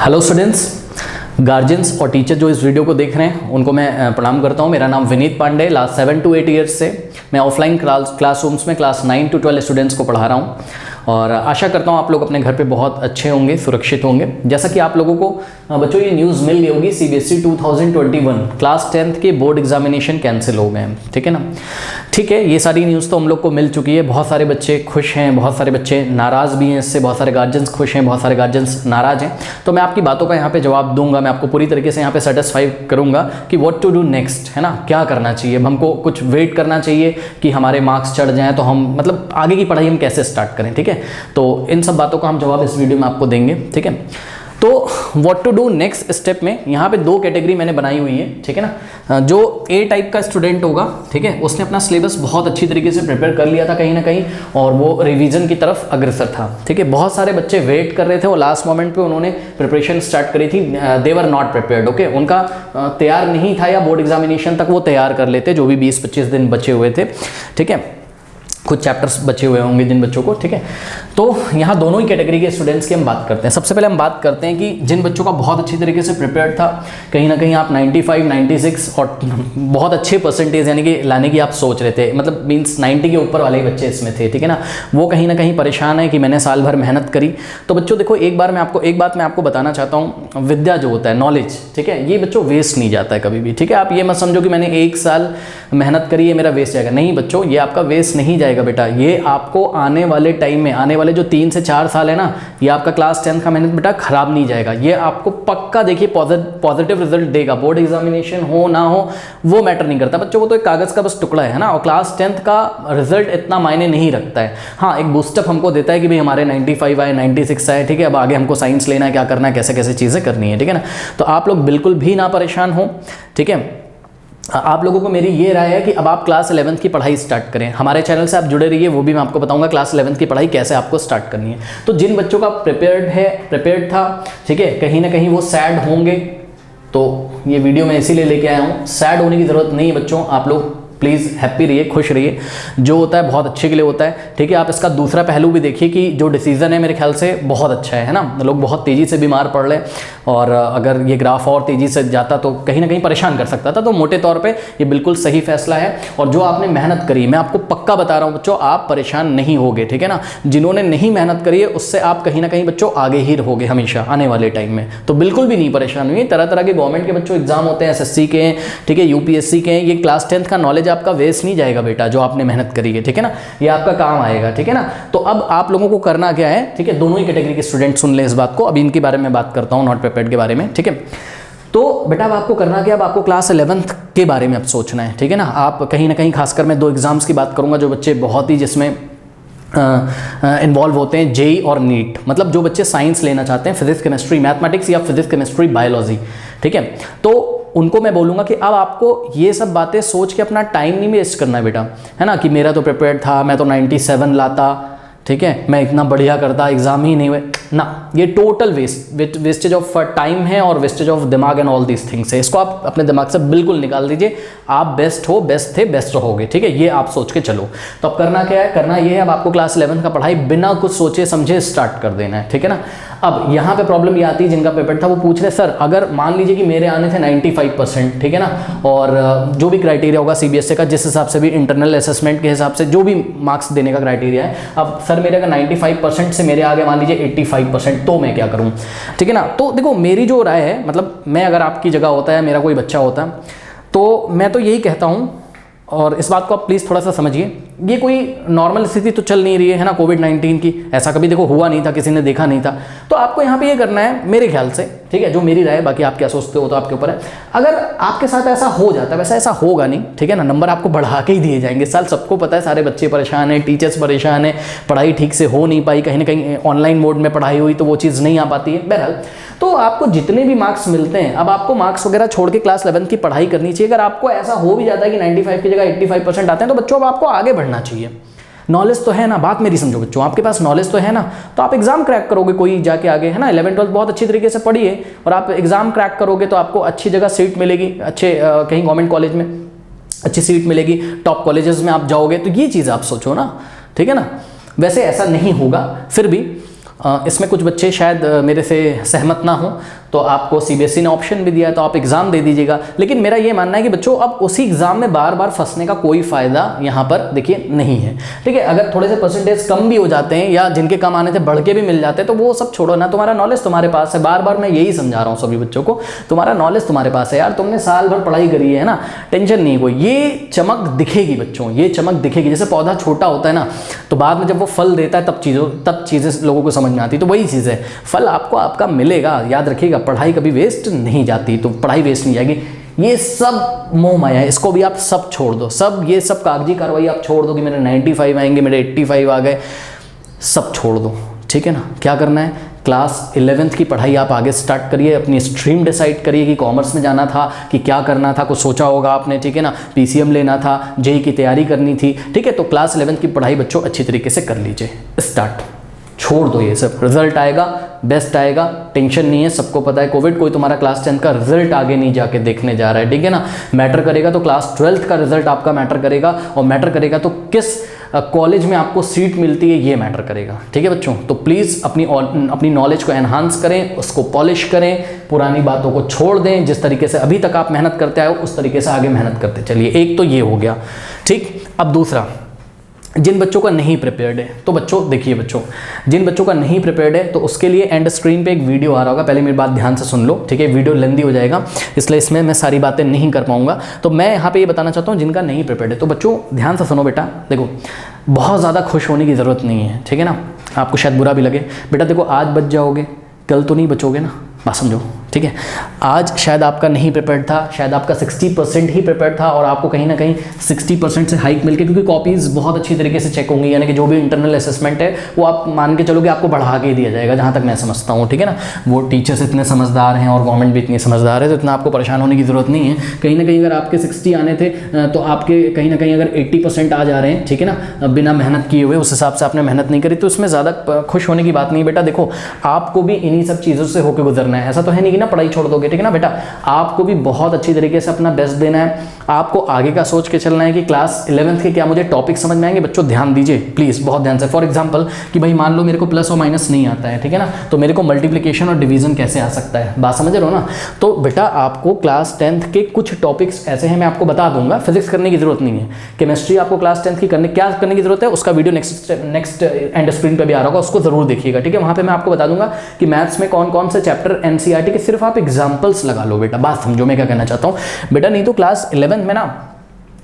Hello students, guardians और teacher जो इस वीडियो को देख रहे हैं उनको मैं प्रणाम करता हूं। मेरा नाम Vineet Pandey. Last 7 to 8 years से मैं ऑफलाइन क्लासरूम्स में क्लास 9 to 12 स्टूडेंट्स को पढ़ा रहा हूं और आशा करता हूं आप लोग अपने घर पे बहुत अच्छे होंगे, सुरक्षित होंगे। जैसा कि आप लोगों को बच्चों ये न्यूज़ मिल गई होगी, CBSE 2021 क्लास 10th के बोर्ड एग्जामिनेशन कैंसिल हो गए हैं, ठीक है ना। ठीक है, ये सारी न्यूज़ तो हम लोग को मिल चुकी है। बहुत सारे बच्चे खुश हैं, बहुत सारे बच्चे नाराज़ भी हैं इससे, बहुत सारे गार्जियंस खुश हैं, बहुत सारे गार्जियंस नाराज़ हैं। तो मैं आपकी बातों का यहाँ पे जवाब दूंगा, मैं आपको पूरी तरीके से यहाँ पे सेटिस्फाई करूंगा कि व्हाट टू डू नेक्स्ट, है ना, क्या करना चाहिए। हमको कुछ वेट करना चाहिए कि हमारे मार्क्स चढ़ जाएँ तो हम मतलब आगे की पढ़ाई हम कैसे स्टार्ट करें, ठीक है। तो इन सब बातों का हम जवाब इस वीडियो में आपको देंगे, ठीक है। तो what to do next step में यहाँ पे दो कैटेगरी मैंने बनाई हुई है, ठीक है ना। जो ए टाइप का स्टूडेंट होगा, ठीक है, उसने अपना सिलेबस बहुत अच्छी तरीके से प्रिपेयर कर लिया था कहीं ना कहीं और वो रिवीजन की तरफ अग्रसर था, ठीक है। बहुत सारे बच्चे वेट कर रहे थे और लास्ट मोमेंट पे उन्होंने प्रिपरेशन स्टार्ट करी थी। दे वर नॉट प्रिपेयर्ड, ओके। उनका तैयार नहीं था या बोर्ड एग्जामिनेशन तक वो तैयार कर लेते, जो भी 20-25 दिन बचे हुए थे, ठीक है। कुछ चैप्टर्स बचे हुए होंगे जिन बच्चों को, ठीक है। तो यहाँ दोनों ही कैटेगरी के स्टूडेंट्स की हम बात करते हैं। सबसे पहले हम बात करते हैं कि जिन बच्चों का बहुत अच्छी तरीके से प्रिपेयर्ड था, कहीं ना कहीं आप 95, 96 और बहुत अच्छे परसेंटेज यानी कि लाने की आप सोच रहे थे, मतलब मीन्स 90 के ऊपर वाले ही बच्चे इसमें थे, ठीक है ना। वो कहीं ना कहीं परेशान है कि मैंने साल भर मेहनत करी। तो बच्चों देखो, एक बात मैं आपको बताना चाहता हूँ, विद्या जो होता है, नॉलेज, ठीक है, ये बच्चों वेस्ट नहीं जाता है कभी भी, ठीक है। आप ये मत समझो कि मैंने 1 साल मेहनत करी है मेरा वेस्ट जाएगा। नहीं बच्चों, ये आपका वेस्ट नहीं जाएगा बेटा। ये आपको आने वाले टाइम में, आने वाले जो 3 से 4 साल है ना, ये आपका क्लास 10 का मेहनत बेटा खराब नहीं जाएगा। ये आपको पक्का देखिए पॉजिटिव रिजल्ट देगा। बोर्ड एग्जामिनेशन हो ना हो वो मैटर नहीं करता बच्चों, वो तो एक कागज का बस टुकड़ा है ना। और क्लास 10th का रिजल्ट इतना मायने नहीं रखता है। हाँ, एक बूस्टअप हमको देता है कि भाई हमारे 95 आए, 96 आए, ठीक है। अब आगे हमको साइंस लेना है, क्या करना है, कैसे कैसे चीज़ें करनी है, ठीक है ना। तो आप लोग बिल्कुल भी ना परेशान हो, ठीक है। आप लोगों को मेरी ये राय है कि अब आप क्लास 11th की पढ़ाई स्टार्ट करें। हमारे चैनल से आप जुड़े रहिए, वो भी मैं आपको बताऊंगा क्लास 11th की पढ़ाई कैसे आपको स्टार्ट करनी है। तो जिन बच्चों का प्रिपेयर्ड था, ठीक है, कहीं ना कहीं वो सैड होंगे। तो ये वीडियो मैं इसीलिए लेके आया हूँ। सैड होने की ज़रूरत नहीं है बच्चों, आप लोग प्लीज़ हैप्पी रहिए, खुश रहिए। जो होता है बहुत अच्छे के लिए होता है, ठीक है। आप इसका दूसरा पहलू भी देखिए कि जो डिसीज़न है मेरे ख्याल से बहुत अच्छा है ना। लोग बहुत तेज़ी से बीमार पड़ रहे हैं और अगर ये ग्राफ और तेज़ी से जाता तो कहीं ना कहीं परेशान कर सकता था। तो मोटे तौर पे ये बिल्कुल सही फैसला है। और जो आपने मेहनत करी, मैं आपको पक्का बता रहा हूँ बच्चों, आप परेशान नहीं होगे, ठीक है ना। जिन्होंने नहीं मेहनत करी है उससे आप कहीं ना कहीं बच्चों आगे ही रहोगे हमेशा आने वाले टाइम में। तो बिल्कुल भी नहीं परेशान हुई। तरह तरह के गवर्नमेंट के बच्चों एग्जाम होते हैं, SSC के हैं, ठीक है, UPSC के हैं। ये क्लास 10th का नॉलेज आपका वेस्ट नहीं जाएगा बेटा, जो आपने मेहनत करी है, ठीक है ना। ये आपका काम आएगा, ठीक है ना। तो अब आप लोगों को करना क्या है, ठीक है, दोनों ही कैटेगरी के स्टूडेंट सुन ले इस बात को। अब इनके बारे में बात करता हूँ, नॉट प्रिपेयर्ड के बारे में, ठीक है। तो बेटा अब आपको करना क्या, अब आपको क्लास 11th के बारे में अब सोचना है, ठीक है ना। आप कहीं ना कहीं, खासकर मैं 2 एग्जाम्स की बात करूंगा जो बच्चे बहुत ही जिसमें इन्वॉल्व होते हैं, JEE और नीट। मतलब जो बच्चे साइंस लेना चाहते हैं, फिजिक्स केमिस्ट्री मैथमेटिक्स या फिजिक्स केमिस्ट्री बायोलॉजी, ठीक है। तो उनको मैं बोलूँगा कि अब आपको ये सब बातें सोच के अपना टाइम नहीं वेस्ट करना है बेटा, है ना। कि मेरा तो प्रिपेयर्ड था, मैं तो 97 लाता, ठीक है, मैं इतना बढ़िया करता, एग्जाम ही नहीं हुए ना। ये टोटल वेस्टेज ऑफ टाइम है और वेस्टेज ऑफ दिमाग एंड ऑल दीज थिंग्स है। इसको आप अपने दिमाग से बिल्कुल निकाल दीजिए। आप बेस्ट हो, बेस्ट थे, बेस्ट रहोगे, ठीक है। ये आप सोच के चलो। तो अब करना क्या है, करना ये है, अब आपको क्लास 11th का पढ़ाई बिना कुछ सोचे समझे स्टार्ट कर देना है, ठीक है ना। अब यहाँ पे प्रॉब्लम ये आती है, जिनका पेपर था वो पूछ रहे सर, अगर मान लीजिए कि मेरे आने थे 95%, ठीक है ना, और जो भी क्राइटेरिया होगा CBSE का, जिस हिसाब से भी इंटरनल असेसमेंट के हिसाब से जो भी मार्क्स देने का क्राइटेरिया है, अब सर मेरे अगर 95% से मेरे आगे मान लीजिए 85%, तो मैं क्या करूँ, ठीक है ना। तो देखो मेरी जो राय है, मतलब मैं अगर आपकी जगह होता है, मेरा कोई बच्चा होता है, तो मैं तो यही कहता हूँ, और इस बात को आप प्लीज़ थोड़ा सा समझिए, ये कोई नॉर्मल स्थिति तो चल नहीं रही है ना कोविड-19 की। ऐसा कभी देखो हुआ नहीं था, किसी ने देखा नहीं था। तो आपको यहाँ पे ये करना है मेरे ख्याल से, ठीक है, जो मेरी राय है, बाकी आप क्या सोचते हो तो आपके ऊपर है। अगर आपके साथ ऐसा हो जाता है, वैसे ऐसा होगा नहीं, ठीक है ना, नंबर आपको बढ़ा के ही दिए जाएंगे। इस साल सबको पता है, सारे बच्चे परेशान हैं, टीचर्स परेशान है, पढ़ाई ठीक से हो नहीं पाई, कहीं ना कहीं ऑनलाइन मोड में पढ़ाई हुई तो वो चीज़ नहीं आ पाती है। बहरहाल तो आपको जितने भी मार्क्स मिलते हैं, अब आपको मार्क्स वगैरह छोड़ के क्लास 11th की पढ़ाई करनी चाहिए। अगर आपको ऐसा हो भी जाता है कि 95 की जगह 85% आते हैं, तो बच्चों अब आपको आगे बढ़ना चाहिए। नॉलेज तो है ना, बात मेरी समझो बच्चों, आपके पास नॉलेज तो है ना, तो आप एग्जाम क्रैक करोगे कोई जाके आगे, है ना। 11th 12th बहुत अच्छी तरीके से पढ़िए और आप एग्जाम क्रैक करोगे तो आपको अच्छी जगह सीट मिलेगी, अच्छे कहीं गवर्नमेंट कॉलेज में अच्छी सीट मिलेगी, टॉप कॉलेजेस में आप जाओगे। तो ये चीज़ आप सोचो ना, ठीक है ना। वैसे ऐसा नहीं होगा, फिर भी इसमें कुछ बच्चे शायद मेरे से सहमत ना हो, तो आपको सीबीएसई ने ऑप्शन भी दिया है तो आप एग्ज़ाम दे दीजिएगा। लेकिन मेरा ये मानना है कि बच्चों अब उसी एग्ज़ाम में बार बार फंसने का कोई फ़ायदा यहाँ पर देखिए नहीं है, ठीक है। अगर थोड़े से परसेंटेज कम भी हो जाते हैं या जिनके कम आने थे बढ़ के भी मिल जाते हैं तो वो सब छोड़ो ना, तुम्हारा नॉलेज तुम्हारे पास है। बार बार मैं यही समझा रहा हूँ सभी बच्चों को, तुम्हारा नॉलेज तुम्हारे पास है यार, तुमने साल भर पढ़ाई करी है ना, टेंशन नहीं कोई। ये चमक दिखेगी बच्चों, ये चमक दिखेगी। जैसे पौधा छोटा होता है ना तो बाद में जब वो फल देता है तब चीज़ें लोगों को समझ में आती है। तो वही चीज़ है, फल आपको आपका मिलेगा, याद रखिएगा। पढ़ाई कभी वेस्ट नहीं जाती, तो पढ़ाई वेस्ट नहीं जाएगी। ये सब मोह माया है, इसको भी आप सब छोड़ दो। सब ये सब कागजी कार्रवाई आप छोड़ दो कि मेरे 95 आएंगे, मेरे 85 आ गए, सब छोड़ दो, ठीक है ना। क्या करना है, क्लास 11th की पढ़ाई आप आगे स्टार्ट करिए। अपनी स्ट्रीम डिसाइड करिए कि कॉमर्स में जाना था कि क्या करना था, कुछ सोचा होगा आपने, ठीक है ना। पीसीएम लेना था, जेई की तैयारी करनी थी, ठीक है। तो क्लास 11th की पढ़ाई बच्चों अच्छी तरीके से कर लीजिए, स्टार्ट। छोड़ दो ये सब, रिजल्ट आएगा, बेस्ट आएगा, टेंशन नहीं है। सबको पता है कोविड कोई तुम्हारा क्लास 10 का रिजल्ट आगे नहीं जाके देखने जा रहा है, ठीक है ना। मैटर करेगा तो क्लास 12th का रिजल्ट आपका मैटर करेगा, और मैटर करेगा तो किस कॉलेज में आपको सीट मिलती है ये मैटर करेगा, ठीक है बच्चों। तो प्लीज़ अपनी नॉलेज को एनहांस करें, उसको पॉलिश करें, पुरानी बातों को छोड़ दें। जिस तरीके से अभी तक आप मेहनत करते आए हो उस तरीके से आगे मेहनत करते चलिए। एक तो ये हो गया, ठीक। अब दूसरा, जिन बच्चों का नहीं प्रिपेयर्ड है, तो बच्चों देखिए बच्चों, जिन बच्चों का नहीं प्रिपेयर्ड है तो उसके लिए एंड स्क्रीन पे एक वीडियो आ रहा होगा, पहले मेरी बात ध्यान से सुन लो, ठीक है। वीडियो लेंदी हो जाएगा इसलिए इसमें मैं सारी बातें नहीं कर पाऊंगा। तो मैं यहाँ पे ये बताना चाहता हूँ जिनका नहीं प्रिपेयर्ड है, तो बच्चों ध्यान से सुनो बेटा। देखो, बहुत ज़्यादा खुश होने की ज़रूरत नहीं है, ठीक है ना। आपको शायद बुरा भी लगे, बेटा देखो आज बच जाओगे, कल तो नहीं बचोगे ना, बात समझो, ठीक है। आज शायद आपका नहीं प्रिपेयर्ड था, शायद आपका 60% ही प्रिपेयर्ड था, और आपको कहीं ना कहीं 60% से हाइक मिलके, क्योंकि कॉपीज़ बहुत अच्छी तरीके से चेक होंगी, यानी कि जो भी इंटरनल असेसमेंट है वो आप मान के चलो कि आपको बढ़ा के ही दिया जाएगा, जहाँ तक मैं समझता हूँ, ठीक है ना। वो टीचर्स इतने समझदार हैं और गवर्नमेंट भी इतनी समझदार है, तो इतना आपको परेशान होने की ज़रूरत नहीं है। कहीं ना कहीं अगर आपके 60 आने थे तो आपके कहीं ना कहीं अगर 80% आ जा रहे हैं, ठीक है ना, बिना मेहनत किए हुए, उस हिसाब से आपने मेहनत नहीं करी, तो इसमें ज़्यादा खुश होने की बात नहीं है बेटा। देखो, आपको भी इन्हीं सब चीज़ों से होकर गुजरना है, ऐसा तो है नहीं कि ना पढ़ाई छोड़ दोगे, ठीक है ना बेटा। आपको भी बहुत अच्छी तरीके से अपना बेस्ट देना है, आपको आगे का सोच के चलना है कि क्लास 11th के क्या मुझे टॉपिक समझ में आएंगे। बच्चों ध्यान दीजिए प्लीज़, बहुत ध्यान से। फॉर एग्जांपल कि भाई मान लो मेरे को प्लस और माइनस नहीं आता है, ठीक है ना, तो मेरे को मल्टीप्लिकेशन और डिवीजन कैसे आ सकता है, बात समझ रहे हो ना। तो बेटा आपको क्लास 10th के कुछ टॉपिक्स ऐसे हैं, मैं आपको बता दूंगा, फिजिक्स करने की जरूरत नहीं है। केमिस्ट्री आपको क्लास 10th की क्या करने की जरूरत है, उसका वीडियो नेक्स्ट एंड स्क्रीन पर भी आ रहा होगा, उसको जरूर देखिएगा, ठीक है। वहाँ पर मैं आपको बता दूंगा कि मैथ्स में कौन कौन से चैप्टर एनसीईआरटी के सिर्फ आप एग्जाम्पल्स लगा लो बेटा, बात समझो मैं क्या कहना चाहता हूँ बेटा। नहीं तो क्लास 11 में ना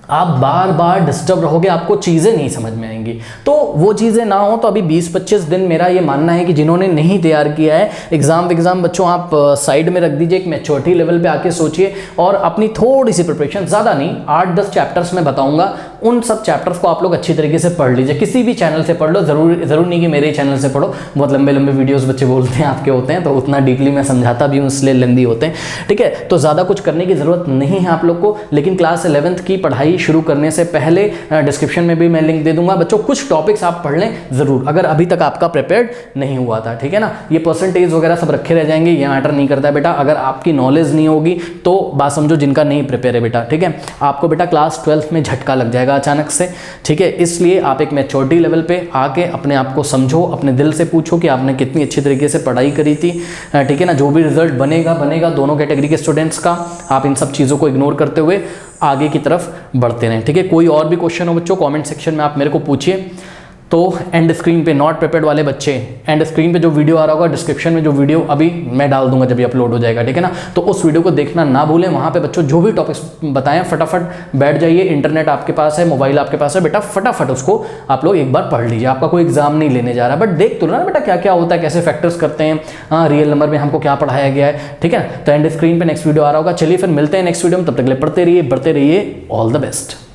आप बार बार डिस्टर्ब रहोगे, आपको चीज़ें नहीं समझ में आएंगी। तो वो चीज़ें ना हो तो अभी 20-25 दिन मेरा ये मानना है कि जिन्होंने नहीं तैयार किया है एग्ज़ाम बच्चों आप साइड में रख दीजिए, एक मैच्योरिटी लेवल पे आके सोचिए और अपनी थोड़ी सी प्रिपरेशन, ज़्यादा नहीं, 8-10 चैप्टर्स में बताऊंगा, उन सब चैप्टर्स को आप लोग अच्छी तरीके से पढ़ लीजिए। किसी भी चैनल से पढ़ लो, ज़रूर नहीं कि मेरे चैनल से पढ़ो, बहुत लंबे लंबे वीडियोज़ बच्चे बोलते हैं आपके होते हैं, तो उतना डीपली मैं समझाता भी हूँ इसलिए लेंदी होते हैं, ठीक है। तो ज़्यादा कुछ करने की ज़रूरत नहीं है आप लोग को, लेकिन क्लास 11th की पढ़ाई शुरू करने से पहले डिस्क्रिप्शन में भी मैं लिंक दे दूंगा बच्चों, कुछ टॉपिक्स आप पढ़ लें ज़रूर, अगर अभी तक आपका प्रिपेयर्ड नहीं हुआ था, ठीक है ना। ये परसेंटेज वगैरह सब रखे रह जाएंगे, ये मैटर नहीं करता है बेटा। अगर आपकी नॉलेज नहीं होगी तो बात समझो जिनका नहीं प्रिपेयर है बेटा, ठीक है। आपको बेटा क्लास 12th में झटका लग जाएगा अचानक से, ठीक है। इसलिए आप एक मैच्योरिटी लेवल पे आके अपने आप को समझो, अपने दिल से पूछो कि आपने कितनी अच्छी तरीके से पढ़ाई करी थी, ठीक है ना। जो भी रिजल्ट बनेगा दोनों कैटेगरी के स्टूडेंट्स का, आप इन सब चीज़ों को इग्नोर करते हुए आगे की तरफ बढ़ते रहें, ठीक है। कोई और भी क्वेश्चन हो बच्चों कमेंट सेक्शन में आप मेरे को पूछिए। तो एंड स्क्रीन पे नॉट प्रिपेयर्ड वाले बच्चे, एंड स्क्रीन पे जो वीडियो आ रहा होगा, डिस्क्रिप्शन में जो वीडियो अभी मैं डाल दूंगा जब ये अपलोड हो जाएगा, ठीक है ना, तो उस वीडियो को देखना ना भूलें। वहाँ पे बच्चों जो भी टॉपिक्स बताएं फटाफट बैठ जाइए, इंटरनेट आपके पास है, मोबाइल आपके पास है बेटा, फटाफट उसको आप लोग एक बार पढ़ लीजिए। आपका कोई एग्जाम नहीं लेने जा रहा, बट देख तो ना बेटा क्या क्या होता है, कैसे फैक्टर्स करते हैं, हाँ रियल नंबर में हमको क्या पढ़ाया गया है, ठीक है। तो एंड स्क्रीन पर नेक्स्ट वीडियो आ रहा होगा। चलिए फिर मिलते हैं नेक्स्ट वीडियो में, तब तक के लिए पढ़ते रहिए, बढ़ते रहिए, ऑल द बेस्ट।